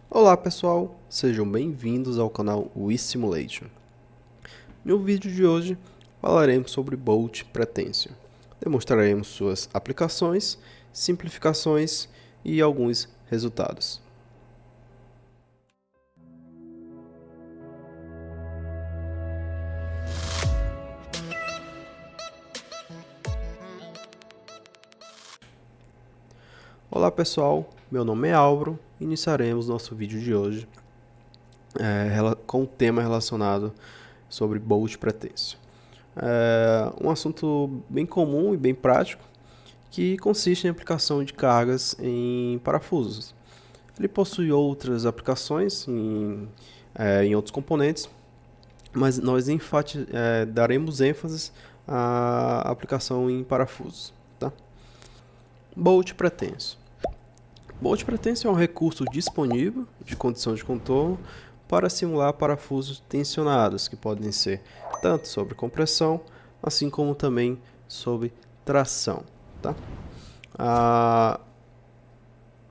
Olá pessoal, sejam bem-vindos ao canal WeSimulation. No vídeo de hoje falaremos sobre Bolt Pretension. Demonstraremos suas aplicações, simplificações e alguns resultados. Olá pessoal, meu nome é Álvaro e iniciaremos nosso vídeo de hoje com um tema relacionado sobre Bolt Pretension. É um assunto bem comum e bem prático que consiste em aplicação de cargas em parafusos. Ele possui outras aplicações em outros componentes, mas nós daremos ênfase à aplicação em parafusos. Tá? Bolt Pretension. Bolt Pretension é um recurso disponível de condição de contorno para simular parafusos tensionados, que podem ser tanto sobre compressão, assim como também sobre tração. Tá?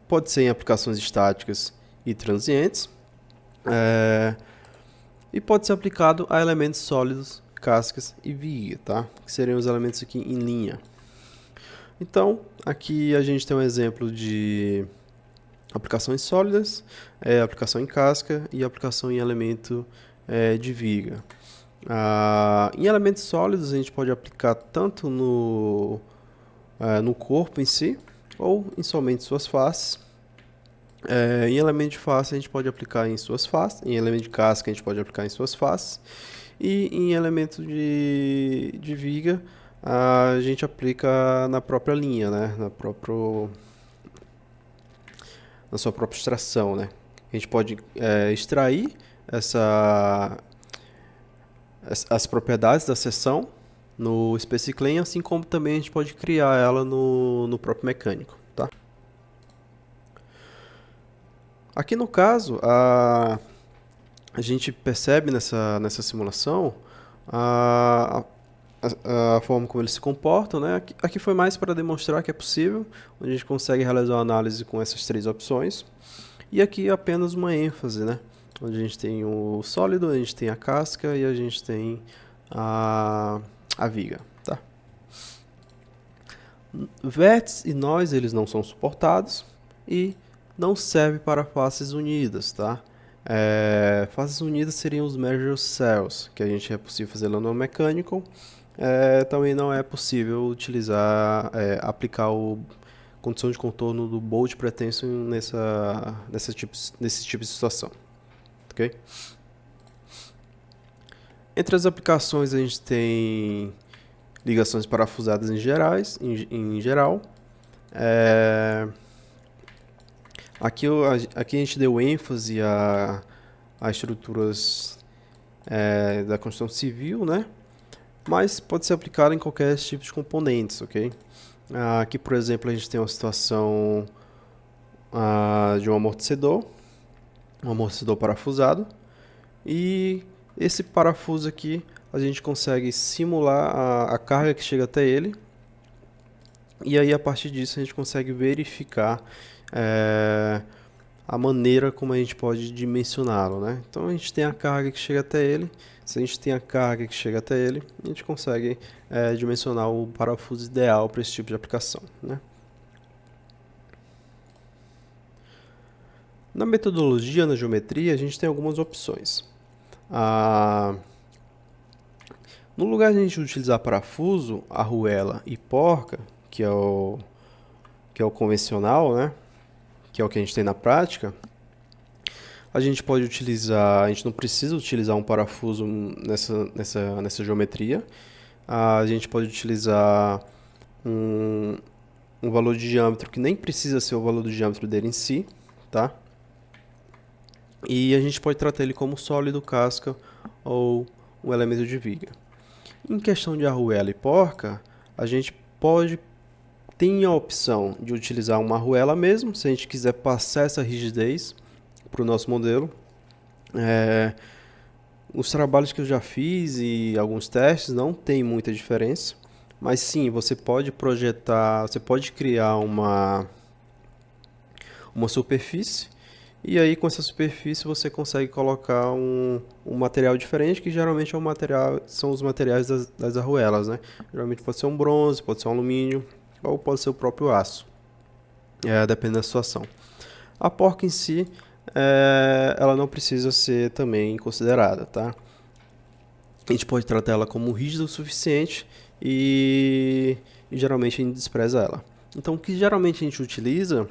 Pode ser em aplicações estáticas e transientes, e pode ser aplicado a elementos sólidos, cascas e viga, tá? Que seriam os elementos aqui em linha. Então, aqui a gente tem um exemplo de aplicações sólidas, aplicação em casca e aplicação em elemento de viga. Em elementos sólidos a gente pode aplicar tanto no corpo em si, ou em somente suas faces. Em elemento de face a gente pode aplicar em suas faces, em elemento de casca a gente pode aplicar em suas faces, e em elemento de viga a gente aplica na própria linha, né? Na sua própria extração, né? A gente pode extrair as propriedades da seção no SpaceClaim, assim como também a gente pode criar ela no próprio mecânico, tá? Aqui no caso, a gente percebe nessa simulação a, a forma como eles se comportam, né? Aqui foi mais para demonstrar que é possível, onde a gente consegue realizar uma análise com essas três opções. E aqui apenas uma ênfase, né? Onde a gente tem o sólido, a gente tem a casca e a gente tem a viga, tá? Vértices e nós, eles não são suportados e não serve para faces unidas, tá? Faces unidas seriam os Measure Cells, que a gente é possível fazer lá no Mechanical. Também não é possível utilizar, aplicar o condição de contorno do Bolt Pretension nesse tipo de situação, ok? Entre as aplicações a gente tem ligações parafusadas em geral. Aqui a gente deu ênfase a estruturas da construção civil, né? Mas pode ser aplicado em qualquer tipo de componentes, ok? Aqui, por exemplo, a gente tem uma situação de um amortecedor parafusado, e esse parafuso aqui a gente consegue simular a carga que chega até ele, e aí a partir disso a gente consegue verificar a maneira como a gente pode dimensioná-lo, né? Então a gente tem a carga que chega até ele. Se a gente tem a carga que chega até ele, a gente consegue dimensionar o parafuso ideal para esse tipo de aplicação, né? Na metodologia, na geometria, a gente tem algumas opções. No lugar de a gente utilizar parafuso, arruela e porca, que é o convencional, né? Que é o que a gente tem na prática, a gente pode utilizar, a gente não precisa utilizar um parafuso nessa geometria. A gente pode utilizar um valor de diâmetro que nem precisa ser o valor do diâmetro dele em si, tá? E a gente pode tratar ele como sólido, casca ou um elemento de viga. Em questão de arruela e porca, a gente tem a opção de utilizar uma arruela mesmo, se a gente quiser passar essa rigidez para o nosso modelo. Os trabalhos que eu já fiz e alguns testes não tem muita diferença, mas sim, você pode projetar, você pode criar uma superfície E aí com essa superfície você consegue colocar um material diferente, que geralmente é são os materiais das arruelas, né? Geralmente pode ser um bronze, pode ser um alumínio, ou pode ser o próprio aço, depende da situação. A porca em si, ela não precisa ser também considerada, tá? A gente pode tratar ela como rígida o suficiente e geralmente a gente despreza ela. Então o que geralmente a gente utiliza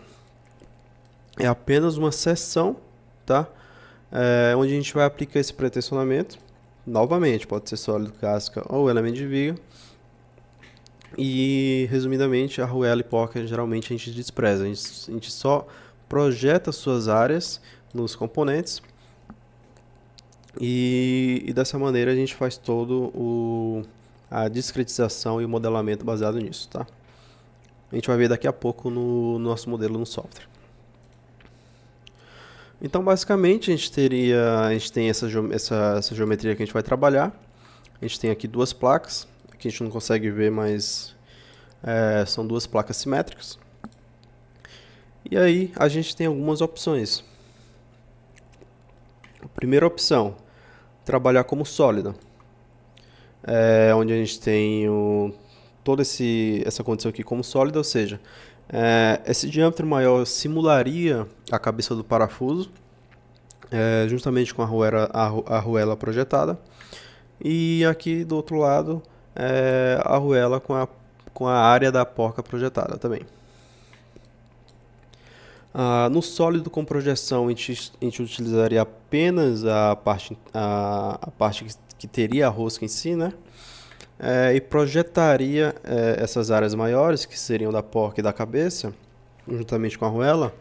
é apenas uma seção, tá? Onde a gente vai aplicar esse pré-tensionamento. Novamente, pode ser sólido, casca ou elemento de viga. E, resumidamente, a arruela e porca geralmente a gente despreza. A gente só projeta suas áreas nos componentes. E dessa maneira a gente faz a discretização e o modelamento baseado nisso, tá? A gente vai ver daqui a pouco no nosso modelo no software. Então, basicamente, a gente tem essa geometria que a gente vai trabalhar. A gente tem aqui duas placas. Aqui a gente não consegue ver, mas são duas placas simétricas. E aí a gente tem algumas opções. A primeira opção, trabalhar como sólida, onde a gente tem toda essa condição aqui como sólida, ou seja, esse diâmetro maior simularia a cabeça do parafuso, juntamente com a arruela projetada, e aqui do outro lado a arruela com a área da porca projetada também. No sólido com projeção, a gente utilizaria apenas a parte que teria a rosca em si, né? E projetaria essas áreas maiores, que seriam da porca e da cabeça, juntamente com a arruela,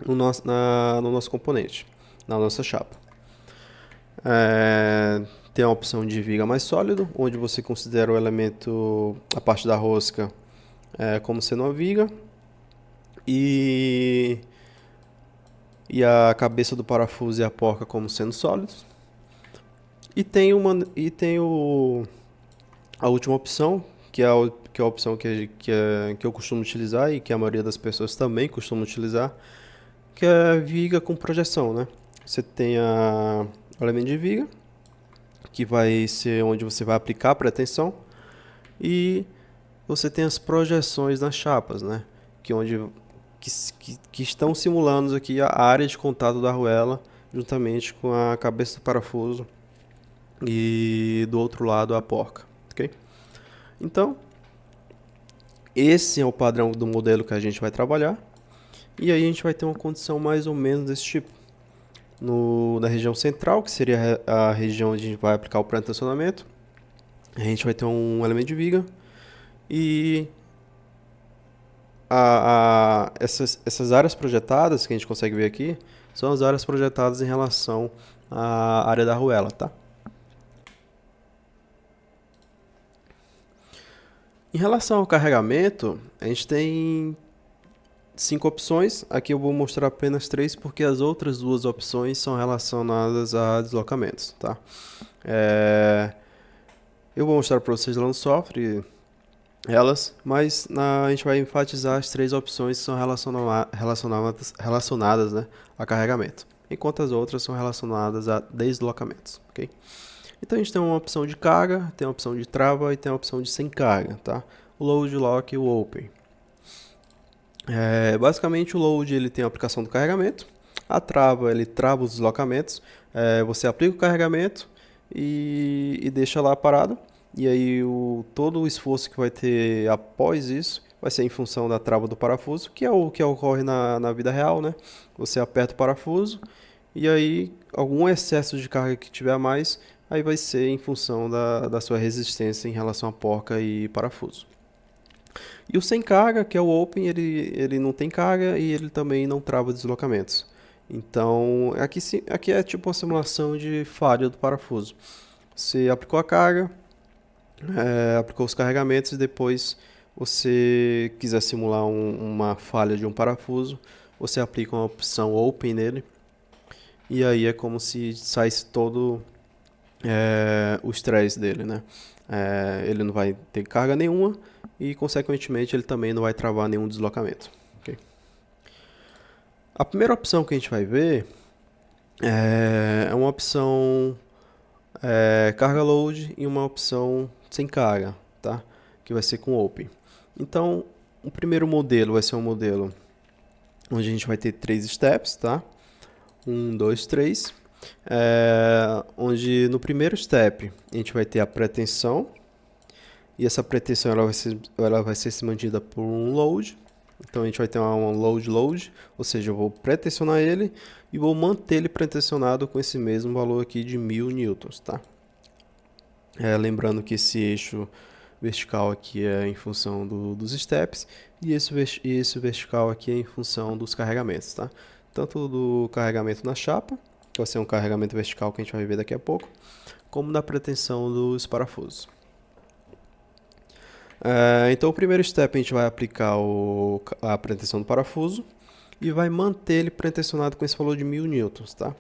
no nosso componente, na nossa chapa. Tem a opção de viga mais sólido, onde você considera o elemento, a parte da rosca, como sendo uma viga, e a cabeça do parafuso e a porca como sendo sólidos. E tem a última opção, que é a opção que eu costumo utilizar e que a maioria das pessoas também costuma utilizar, que é a viga com projeção, né? Você tem o elemento de viga, que vai ser onde você vai aplicar a pretensão, e você tem as projeções nas chapas, né? Que estão simulando aqui a área de contato da arruela, juntamente com a cabeça do parafuso e do outro lado a porca, ok? Então, esse é o padrão do modelo que a gente vai trabalhar, e aí a gente vai ter uma condição mais ou menos desse tipo. Na região central, que seria a região onde a gente vai aplicar o pré-tensionamento, a gente vai ter um elemento de viga e essas áreas projetadas que a gente consegue ver aqui são as áreas projetadas em relação à área da arruela, tá? Em relação ao carregamento, a gente tem 5 opções. Aqui eu vou mostrar apenas 3 porque as outras 2 opções são relacionadas a deslocamentos, tá? Eu vou mostrar para vocês lá no software mas a gente vai enfatizar as 3 opções que são relacionadas, né, a carregamento, enquanto as outras são relacionadas a deslocamentos, ok? Então a gente tem uma opção de carga, tem uma opção de trava e tem uma opção de sem carga, tá? O load, o lock e o open. Basicamente o load ele tem a aplicação do carregamento, a trava ele trava os deslocamentos, você aplica o carregamento e deixa lá parado. E aí todo o esforço que vai ter após isso vai ser em função da trava do parafuso, que é o que ocorre na vida real, né? Você aperta o parafuso e aí algum excesso de carga que tiver a mais, aí vai ser em função da sua resistência em relação à porca e parafuso. E o sem carga, que é o open, ele não tem carga e ele também não trava deslocamentos. Então aqui é tipo uma simulação de falha do parafuso. Você aplicou a carga, aplicou os carregamentos e depois você quiser simular uma falha de um parafuso, você aplica uma opção open nele e aí é como se saísse todo o estresse dele, né? Ele não vai ter carga nenhuma e consequentemente ele também não vai travar nenhum deslocamento, okay? A primeira opção que a gente vai ver é uma opção carga load e uma opção sem carga, tá? Que vai ser com open. Então, o primeiro modelo vai ser um modelo onde a gente vai ter 3 steps, tá? 1, 2, 3. Onde no primeiro step a gente vai ter a pretensão, e essa pretensão ela vai ser mantida por um load. Então a gente vai ter um load, ou seja, eu vou pretensionar ele e vou manter ele pretensionado com esse mesmo valor aqui de 1000 newtons, tá? Lembrando que esse eixo vertical aqui é em função dos steps e esse vertical aqui é em função dos carregamentos, tá? Tanto do carregamento na chapa, que vai ser um carregamento vertical que a gente vai ver daqui a pouco, como da pretensão dos parafusos. Então o primeiro step a gente vai aplicar a pretensão do parafuso e vai manter ele pretensionado com esse valor de 1000 newtons, tá?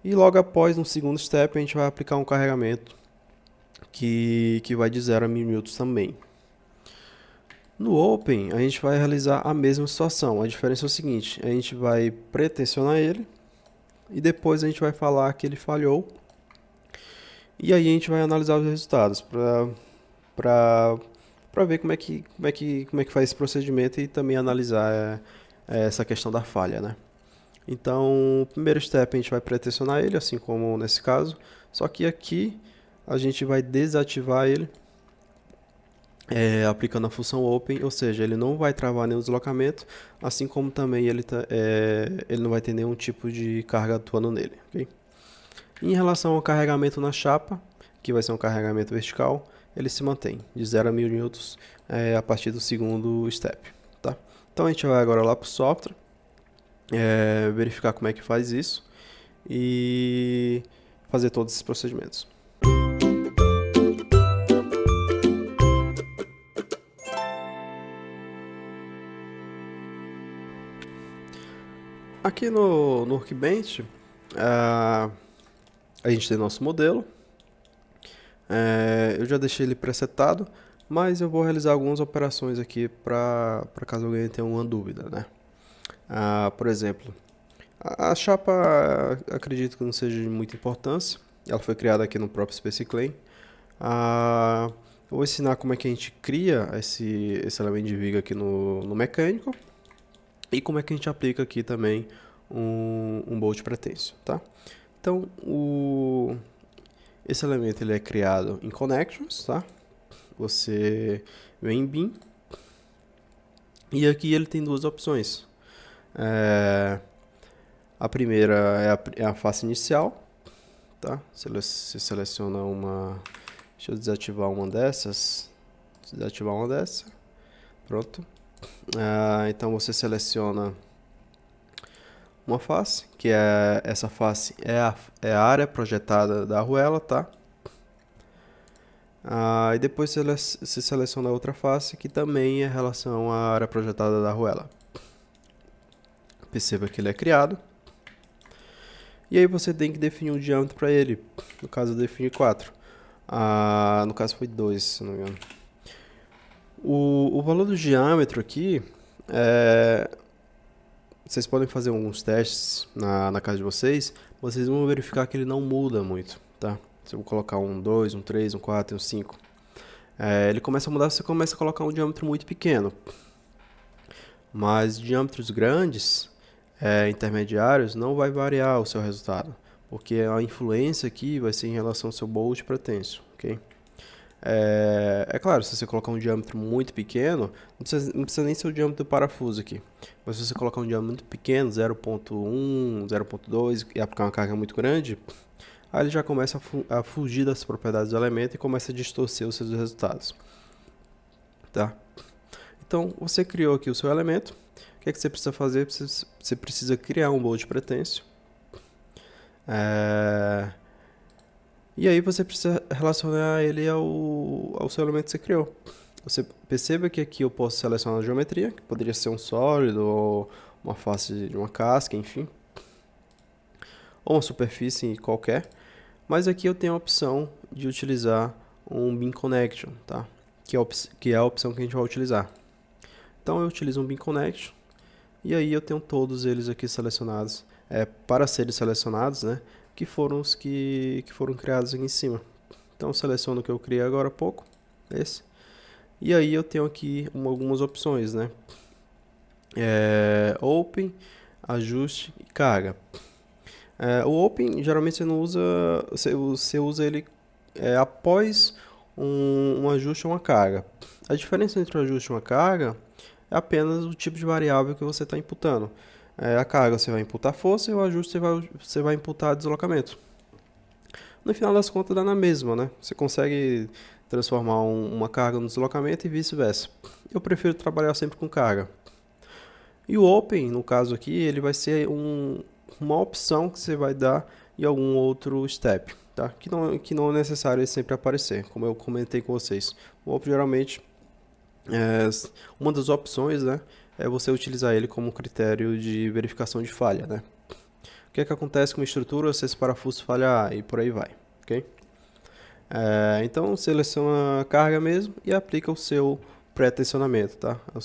E logo após, no segundo step, a gente vai aplicar um carregamento que vai de 0 a 1000 newtons também. No Open, a gente vai realizar a mesma situação. A diferença é o seguinte, a gente vai pretensionar ele e depois a gente vai falar que ele falhou. E aí a gente vai analisar os resultados para ver como é que faz esse procedimento e também analisar essa questão da falha, né? Então, o primeiro step a gente vai pretensionar ele, assim como nesse caso, só que aqui a gente vai desativar ele aplicando a função open, ou seja, ele não vai travar nenhum deslocamento, assim como também ele não vai ter nenhum tipo de carga atuando nele. Okay? Em relação ao carregamento na chapa, que vai ser um carregamento vertical, ele se mantém de 0 a 1000 newtons a partir do segundo step. Tá? Então a gente vai agora lá para o software, verificar como é que faz isso e fazer todos esses procedimentos. Aqui no Workbench, a gente tem nosso modelo. Eu já deixei ele presetado, mas eu vou realizar algumas operações aqui para caso alguém tenha uma dúvida, né? Por exemplo, a chapa acredito que não seja de muita importância. Ela foi criada aqui no próprio SpaceClaim. Eu vou ensinar como é que a gente cria esse elemento de viga aqui no mecânico e como é que a gente aplica aqui também um bolt pretensio, tá? Então, esse elemento ele é criado em connections, tá? Você vem em bin e aqui ele tem duas opções. A primeira é a face inicial, tá? Você seleciona uma... Deixa eu desativar uma dessas. Desativar uma dessa. Pronto. Então você seleciona uma face, que é essa face é a área projetada da arruela, tá? E depois você seleciona outra face, que também é em relação à área projetada da arruela. Perceba que ele é criado. E aí você tem que definir um diâmetro para ele. No caso eu defini 4. No caso foi 2, se não me engano. O valor do diâmetro aqui, vocês podem fazer alguns testes na casa de vocês vão verificar que ele não muda muito, tá? Se eu vou colocar um 2, um 3, um 4 e um 5, ele começa a mudar, você começa a colocar um diâmetro muito pequeno. Mas diâmetros grandes, intermediários, não vai variar o seu resultado, porque a influência aqui vai ser em relação ao seu bolt pretensio, ok? Claro, se você colocar um diâmetro muito pequeno, não precisa nem ser o diâmetro do parafuso aqui. Mas se você colocar um diâmetro muito pequeno, 0.1, 0.2, e aplicar uma carga muito grande, aí ele já começa a fugir das propriedades do elemento e começa a distorcer os seus resultados. Tá? Então, você criou aqui o seu elemento. O que é que você precisa fazer? Você precisa criar um bolt pretensio. E aí você precisa relacionar ele ao seu elemento que você criou. Você perceba que aqui eu posso selecionar a geometria, que poderia ser um sólido, ou uma face de uma casca, enfim. Ou uma superfície qualquer. Mas aqui eu tenho a opção de utilizar um bin connection, tá? Que é a opção que a gente vai utilizar. Então eu utilizo um bin connection. E aí eu tenho todos eles aqui selecionados, para serem selecionados, né? Que foram os que foram criados aqui em cima. Então eu seleciono o que eu criei agora há pouco, esse. E aí eu tenho aqui algumas opções, né? Open, ajuste e carga. O Open geralmente você não usa, você usa ele após um ajuste ou uma carga. A diferença entre um ajuste e uma carga é apenas o tipo de variável que você está imputando. A carga você vai imputar força e o ajuste você vai imputar deslocamento. No final das contas dá na mesma, né? Você consegue transformar uma carga no deslocamento e vice-versa. Eu prefiro trabalhar sempre com carga. E o Open, no caso aqui, ele vai ser uma opção que você vai dar em algum outro step, tá? Que não é necessário ele sempre aparecer, como eu comentei com vocês. O Open geralmente, uma das opções, né, é você utilizar ele como critério de verificação de falha, né? O que é que acontece com uma estrutura se esse parafuso falhar e por aí vai, ok? Então seleciona a carga mesmo e aplica o seu pré-tensionamento, tá? A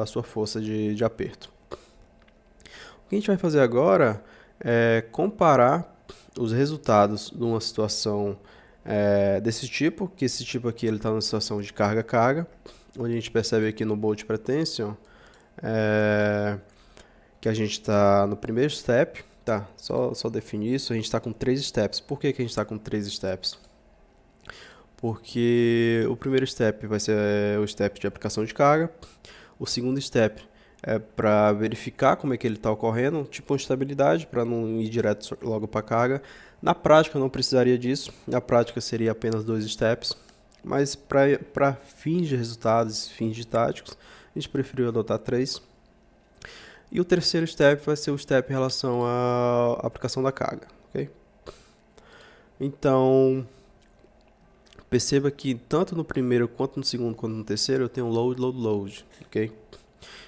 sua força de aperto. O que a gente vai fazer agora é comparar os resultados de uma situação desse tipo, que esse tipo aqui ele está numa situação de carga-carga, onde a gente percebe aqui no Bolt Pretension que a gente está no primeiro step, tá? Só definir isso, a gente está com 3 steps. Por que a gente está com 3 steps? Porque o primeiro step vai ser o step de aplicação de carga, o segundo step é para verificar como é que ele está ocorrendo, tipo uma estabilidade, para não ir direto logo para a carga. Na prática não precisaria disso, na prática seria apenas 2 steps, mas para fins de resultados, fins de táticos, a gente preferiu adotar 3. E o terceiro step vai ser o step em relação à aplicação da carga, ok? Então, perceba que tanto no primeiro, quanto no segundo, quanto no terceiro, eu tenho load, load, load, ok?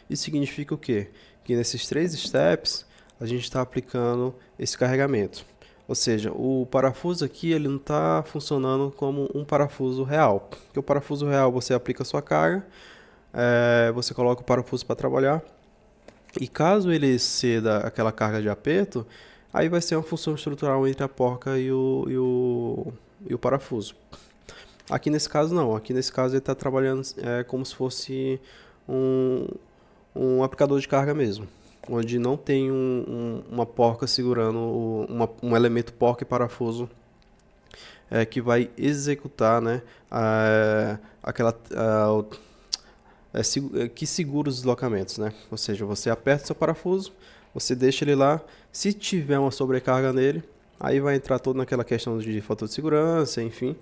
Isso significa o quê? Que nesses 3 steps, a gente está aplicando esse carregamento. Ou seja, o parafuso aqui ele não está funcionando como um parafuso real. Porque o parafuso real você aplica a sua carga, você coloca o parafuso para trabalhar, e caso ele ceda aquela carga de aperto, aí vai ser uma função estrutural entre a porca e o parafuso. Aqui nesse caso não, aqui nesse caso ele está trabalhando como se fosse um aplicador de carga mesmo, onde não tem uma porca segurando um elemento porca e parafuso que vai executar, né, que segura os deslocamentos, né? Ou seja, você aperta o seu parafuso, você deixa ele lá, se tiver uma sobrecarga nele, aí vai entrar toda naquela questão de fator de segurança, enfim,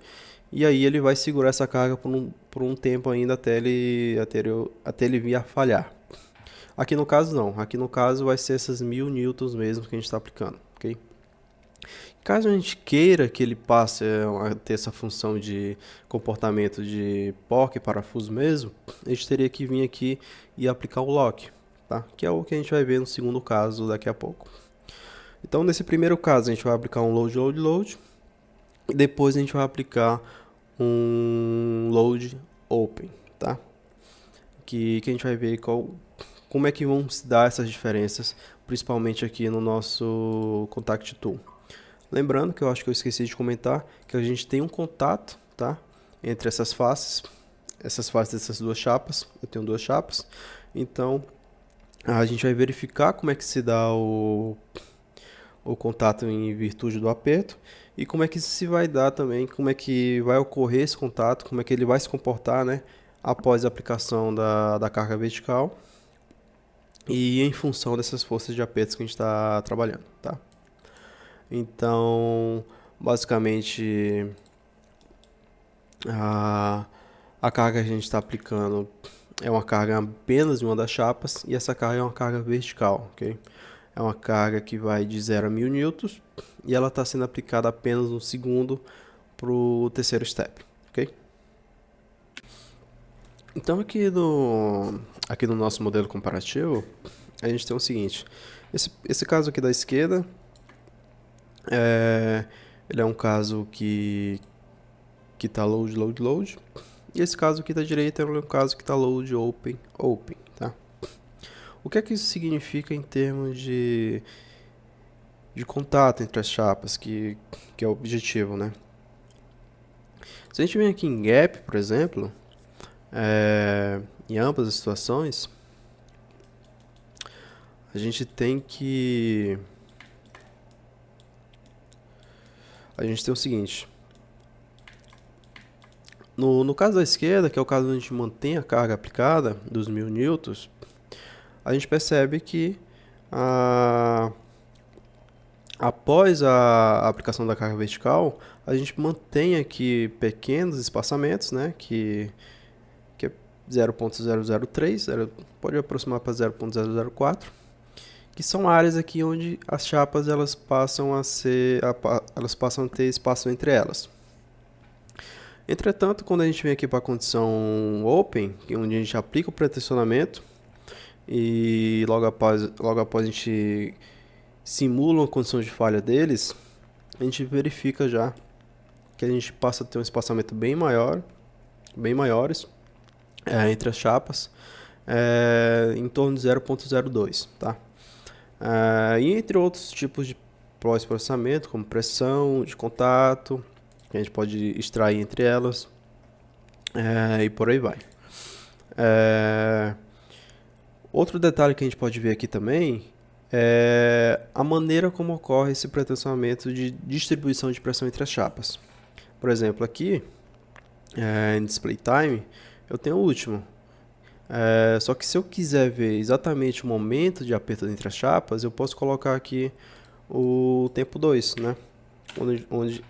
e aí ele vai segurar essa carga por um tempo ainda até ele vir a falhar. Aqui no caso não, aqui no caso vai ser essas 1000 newtons mesmo que a gente está aplicando, ok? Caso a gente queira que ele passe a ter essa função de comportamento de porca e parafuso mesmo, a gente teria que vir aqui e aplicar o lock, tá? Que é o que a gente vai ver no segundo caso daqui a pouco. Então nesse primeiro caso a gente vai aplicar um load, load, load, e depois a gente vai aplicar um load open, tá? Que a gente vai ver como é que vão se dar essas diferenças, principalmente aqui no nosso Contact Tool. Lembrando que eu acho que eu esqueci de comentar que a gente tem um contato, tá, entre essas faces dessas duas chapas. Eu tenho 2 chapas, então a gente vai verificar como é que se dá o contato em virtude do aperto e como é que se vai dar também, como é que vai ocorrer esse contato, como é que ele vai se comportar, né, após a aplicação da carga vertical e em função dessas forças de aperto que a gente está trabalhando, tá? Então, basicamente, a carga que a gente está aplicando é uma carga apenas de uma das chapas e essa carga é uma carga vertical, ok? É uma carga que vai de 0 a 1000 newtons e ela está sendo aplicada apenas um segundo para o terceiro step, ok? Então aqui no nosso modelo comparativo, a gente tem o seguinte, esse caso aqui da esquerda, ele é um caso que está load, load, load. E esse caso aqui da direita é um caso que está load, open, open, tá? O que é que isso significa em termos de contato entre as chapas, que é o objetivo, né? Se a gente vem aqui em gap, por exemplo, em ambas as situações, a gente tem que... A gente tem o seguinte. No caso da esquerda, que é o caso onde a gente mantém a carga aplicada dos 1000 newtons, a gente percebe que após a aplicação da carga vertical, a gente mantém aqui pequenos espaçamentos, né, que é 0.003, pode aproximar para 0.004, que são áreas aqui onde as chapas elas passam a ter espaço entre elas. Entretanto, quando a gente vem aqui para a condição open, onde a gente aplica o pretensionamento e logo após a gente simula uma condição de falha deles, a gente verifica já que a gente passa a ter um espaçamento bem maiores entre as chapas, em torno de 0.02, tá? E entre outros tipos de pós-processamento, como pressão de contato, que a gente pode extrair entre elas, e por aí vai. Outro detalhe que a gente pode ver aqui também é a maneira como ocorre esse pretensionamento de distribuição de pressão entre as chapas. Por exemplo, aqui, em Display Time, eu tenho o último. Só que se eu quiser ver exatamente o momento de aperto entre as chapas, eu posso colocar aqui o tempo 2, né? Onde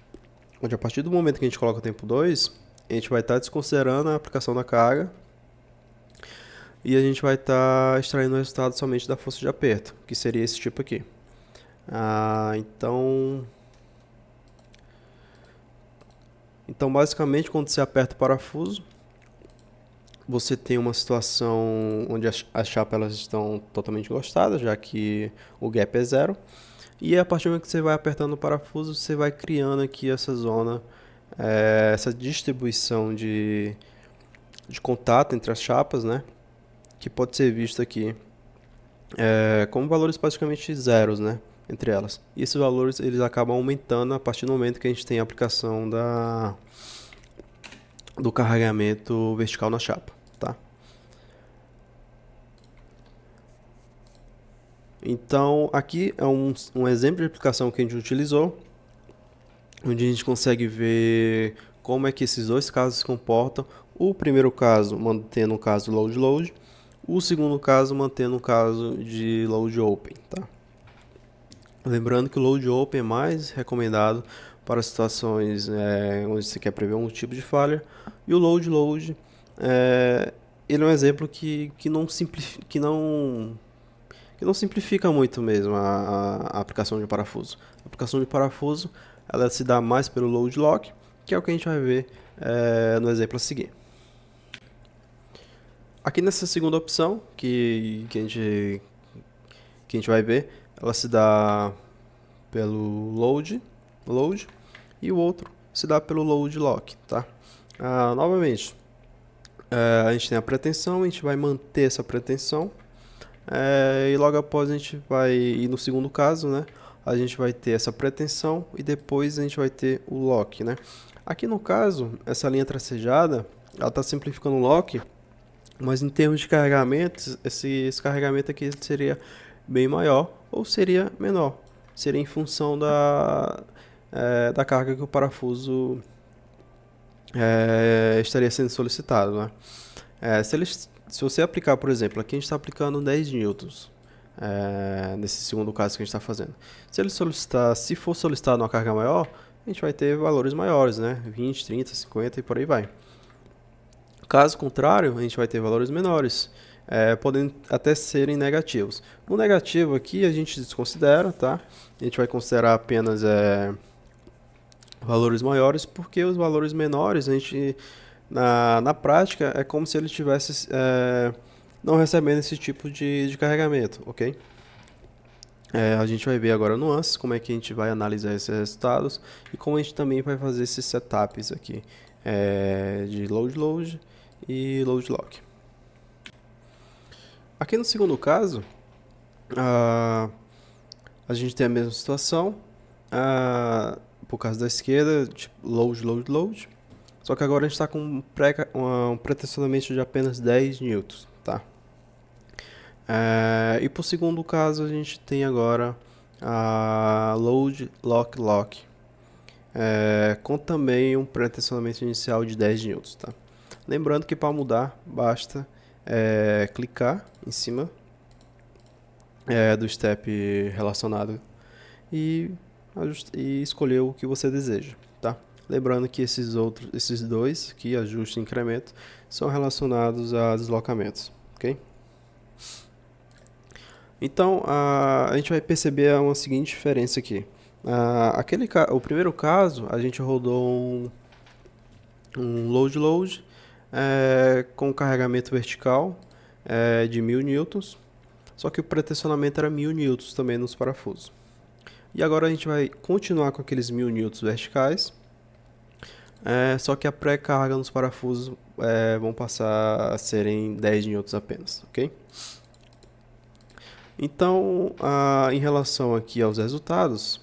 a partir do momento que a gente coloca o tempo 2, a gente vai estar desconsiderando a aplicação da carga e a gente vai estar extraindo o resultado somente da força de aperto, que seria esse tipo aqui. Então, basicamente, quando você aperta o parafuso, você tem uma situação onde as chapas elas estão totalmente encostadas, já que o gap é 0. E a partir do momento que você vai apertando o parafuso, você vai criando aqui essa zona, essa distribuição de contato entre as chapas, né? Que pode ser visto aqui como valores praticamente zeros, né? Entre elas. E esses valores eles acabam aumentando a partir do momento que a gente tem a aplicação do carregamento vertical na chapa, tá? Então, aqui é um exemplo de aplicação que a gente utilizou, onde a gente consegue ver como é que esses dois casos se comportam. O primeiro caso mantendo o caso load-load, o segundo caso mantendo o caso de load-open, tá? Lembrando que o load-open é mais recomendado para situações onde você quer prever um tipo de falha, e o load-load ele é um exemplo que não simplifica muito mesmo a aplicação de parafuso. A aplicação de parafuso ela se dá mais pelo load lock, que é o que a gente vai ver no exemplo a seguir. Aqui nessa segunda opção que a gente vai ver, ela se dá pelo load e o outro se dá pelo load lock, tá? Novamente, a gente tem a pretensão, a gente vai manter essa pretensão. E logo após a gente vai, e no segundo caso, né, a gente vai ter essa pretensão e depois a gente vai ter o lock, né. Aqui no caso, essa linha tracejada, ela está simplificando o lock, mas em termos de carregamento, esse carregamento aqui seria bem maior ou seria menor. Seria em função da carga que o parafuso estaria sendo solicitado, né. Se você aplicar, por exemplo, aqui a gente está aplicando 10 newtons, nesse segundo caso que a gente está fazendo. Se for solicitado uma carga maior, a gente vai ter valores maiores, né? 20, 30, 50 e por aí vai. Caso contrário, a gente vai ter valores menores, podem até serem negativos. No negativo aqui a gente desconsidera, tá? A gente vai considerar apenas valores maiores, porque os valores menores a gente na prática é como se ele estivesse não recebendo esse tipo de carregamento, ok? A gente vai ver agora nuances, como é que a gente vai analisar esses resultados e como a gente também vai fazer esses setups aqui de load-load e load-lock. Aqui no segundo caso, a, a gente tem a mesma situação, por causa da esquerda, tipo, load, load, load. Só que agora a gente está com um pré-tensionamento de apenas 10 newtons, tá? E para o segundo caso a gente tem agora a load, lock, lock, com também um pré-tensionamento inicial de 10 newtons, tá? Lembrando que para mudar basta clicar em cima do step relacionado e escolher o que você deseja, tá? Lembrando que esses dois aqui, ajuste e incremento, são relacionados a deslocamentos, ok? Então, a gente vai perceber uma seguinte diferença aqui. O primeiro caso, a gente rodou um load com carregamento vertical de 1000 newtons, só que o pré-tensionamento era 1000 newtons também nos parafusos. E agora a gente vai continuar com aqueles 1000 newtons verticais, só que a pré-carga nos parafusos vão passar a serem 10 newtons apenas, ok? Então, em relação aqui aos resultados,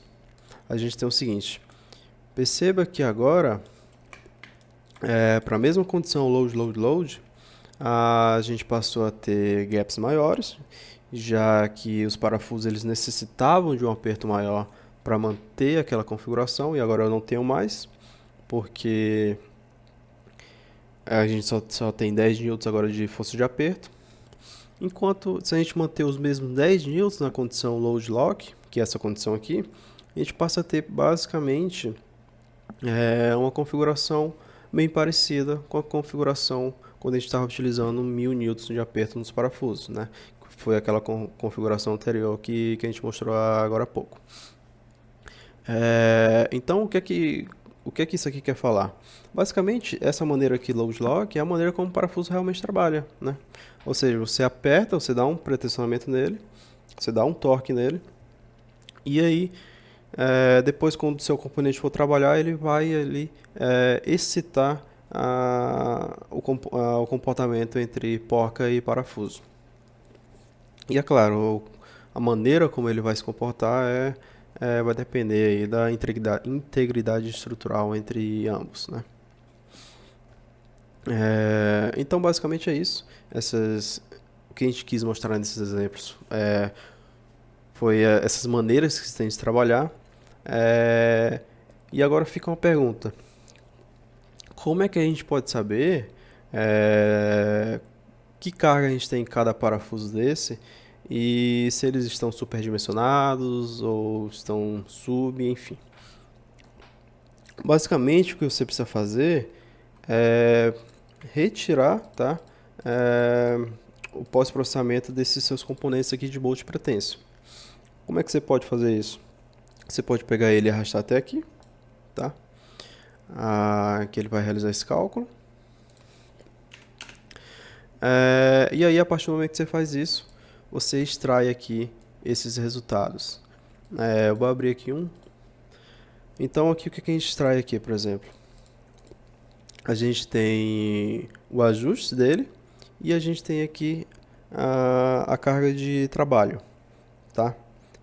a gente tem o seguinte. Perceba que agora, para a mesma condição load, load, load, a gente passou a ter gaps maiores, já que os parafusos eles necessitavam de um aperto maior para manter aquela configuração, e agora eu não tenho mais, porque a gente só tem 10 newtons agora de força de aperto. Enquanto, se a gente manter os mesmos 10 newtons na condição load lock, que é essa condição aqui, a gente passa a ter basicamente uma configuração bem parecida com a configuração quando a gente estava utilizando 1000 newtons de aperto nos parafusos, né? Foi aquela configuração anterior que a gente mostrou agora há pouco. Então, o que é que isso aqui quer falar? Basicamente, essa maneira aqui, load lock, é a maneira como o parafuso realmente trabalha, né? Ou seja, você aperta, você dá um pré-tensionamento nele, você dá um torque nele, e aí, depois quando o seu componente for trabalhar, ele vai ali excitar o comportamento entre porca e parafuso. E é claro, a maneira como ele vai se comportar vai depender aí da integridade estrutural entre ambos, né? Então, basicamente é isso. O que a gente quis mostrar nesses exemplos foi essas maneiras que se tem de trabalhar. E agora fica uma pergunta. Como é que a gente pode saber que carga a gente tem em cada parafuso desse e se eles estão superdimensionados ou estão enfim. Basicamente, o que você precisa fazer é retirar, tá, o pós-processamento desses seus componentes aqui de bolt pretensio. Como é que você pode fazer isso? Você pode pegar ele e arrastar até aqui, tá? Que ele vai realizar esse cálculo. E aí, a partir do momento que você faz isso, você extrai aqui esses resultados. Eu vou abrir aqui um. Então, aqui o que a gente extrai aqui, por exemplo? A gente tem o ajuste dele e a gente tem aqui a carga de trabalho, tá?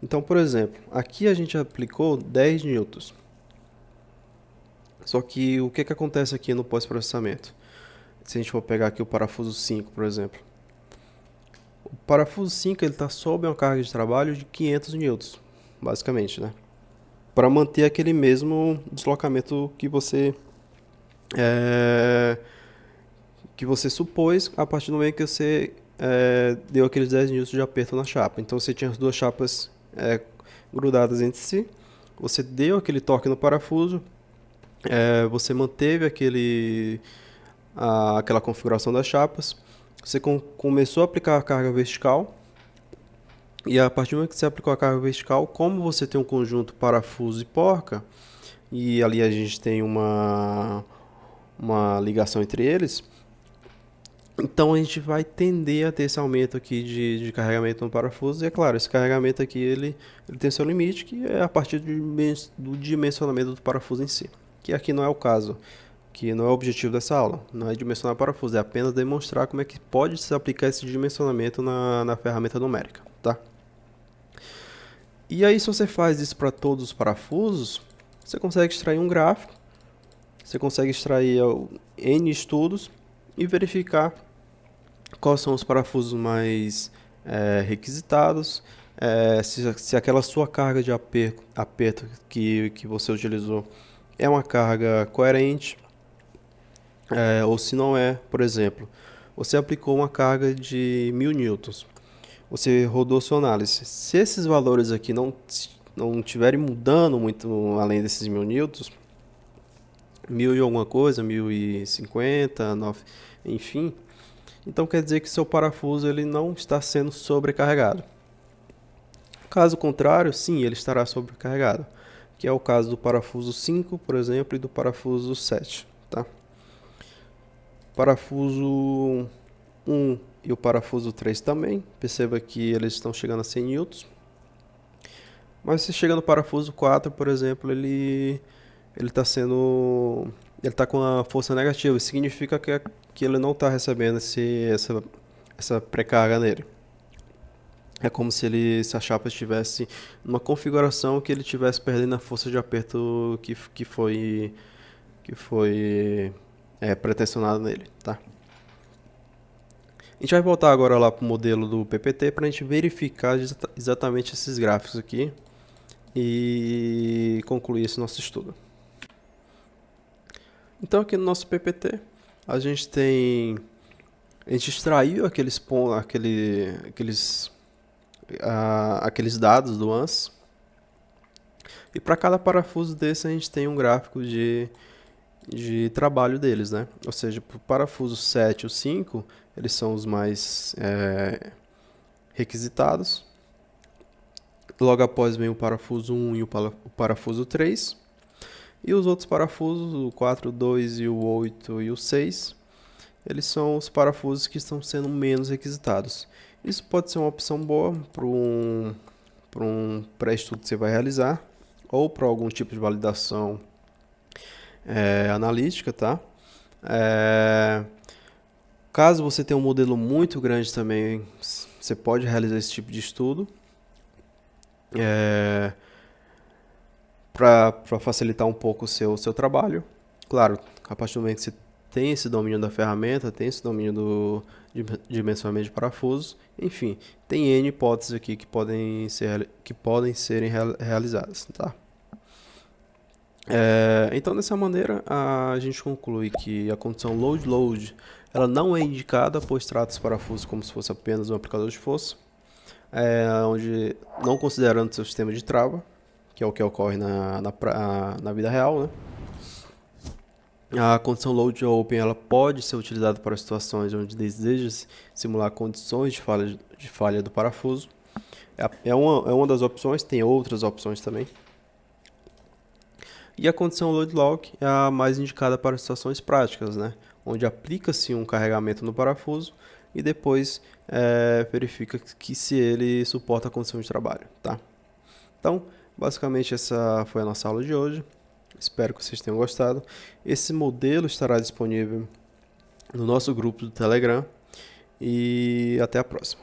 Então, por exemplo, aqui a gente aplicou 10 newtons. Só que o que acontece aqui no pós-processamento? Se a gente for pegar aqui o parafuso 5, por exemplo. O parafuso 5 está sob uma carga de trabalho de 500 newtons, basicamente, né? Para manter aquele mesmo deslocamento que você supôs a partir do momento que você deu aqueles 10 newtons de aperto na chapa. Então você tinha as duas chapas grudadas entre si, você deu aquele torque no parafuso, você manteve aquela configuração das chapas, você começou a aplicar a carga vertical, e a partir do momento que você aplicou a carga vertical, como você tem um conjunto parafuso e porca, e ali a gente tem uma ligação entre eles, então a gente vai tender a ter esse aumento aqui de carregamento no parafuso. E é claro, esse carregamento aqui ele tem seu limite, que é a partir do dimensionamento do parafuso em si, que aqui não é o caso. que não é o objetivo dessa aula, não é dimensionar parafuso, é apenas demonstrar como é que pode se aplicar esse dimensionamento na ferramenta numérica, tá? E aí, se você faz isso para todos os parafusos, você consegue extrair um gráfico, você consegue extrair N estudos e verificar quais são os parafusos mais requisitados, se aquela sua carga de aperto que você utilizou é uma carga coerente, ou se não é. Por exemplo, você aplicou uma carga de 1000 newtons, você rodou sua análise. Se esses valores aqui não estiverem mudando muito além desses 1000 newtons, 1000 e alguma coisa, 1050, enfim, então quer dizer que seu parafuso ele não está sendo sobrecarregado. Caso contrário, sim, ele estará sobrecarregado, que é o caso do parafuso 5, por exemplo, e do parafuso 7, tá? Parafuso 1 e o parafuso 3 também, perceba que eles estão chegando a 100 newtons. Mas se chega no parafuso 4, por exemplo, ele está com a força negativa, isso significa que ele não está recebendo essa pré-carga nele. É como se a chapa estivesse numa configuração que ele estivesse perdendo a força de aperto que foi pretensionado nele, tá? A gente vai voltar agora lá para o modelo do PPT para a gente verificar exatamente esses gráficos aqui e concluir esse nosso estudo. Então aqui no nosso PPT a gente extraiu aqueles dados do ANSI, e para cada parafuso desse a gente tem um gráfico de trabalho deles, né? Ou seja, para o parafuso 7 e o 5, eles são os mais requisitados. Logo após vem o parafuso 1 e o parafuso 3. E os outros parafusos, o 4, o 2 e o 8 e o 6, eles são os parafusos que estão sendo menos requisitados. Isso pode ser uma opção boa para um pré-estudo que você vai realizar, ou para algum tipo de validação analítica, tá? Caso você tenha um modelo muito grande também, você pode realizar esse tipo de estudo para facilitar um pouco o seu trabalho. Claro, a partir do momento que você tem esse domínio da ferramenta, tem esse domínio de dimensionamento de parafusos, enfim, tem N hipóteses aqui que podem serem realizadas, tá? Então, dessa maneira, a gente conclui que a condição load-load ela não é indicada, pois trata os parafusos como se fosse apenas um aplicador de força, onde, não considerando seu sistema de trava, que é o que ocorre na vida real, né? A condição load open ela pode ser utilizada para situações onde deseja simular condições de falha do parafuso. É uma das opções, tem outras opções também. E a condição load lock é a mais indicada para situações práticas, né? Onde aplica-se um carregamento no parafuso e depois verifica que se ele suporta a condição de trabalho, tá? Então, basicamente essa foi a nossa aula de hoje. Espero que vocês tenham gostado. Esse modelo estará disponível no nosso grupo do Telegram e até a próxima.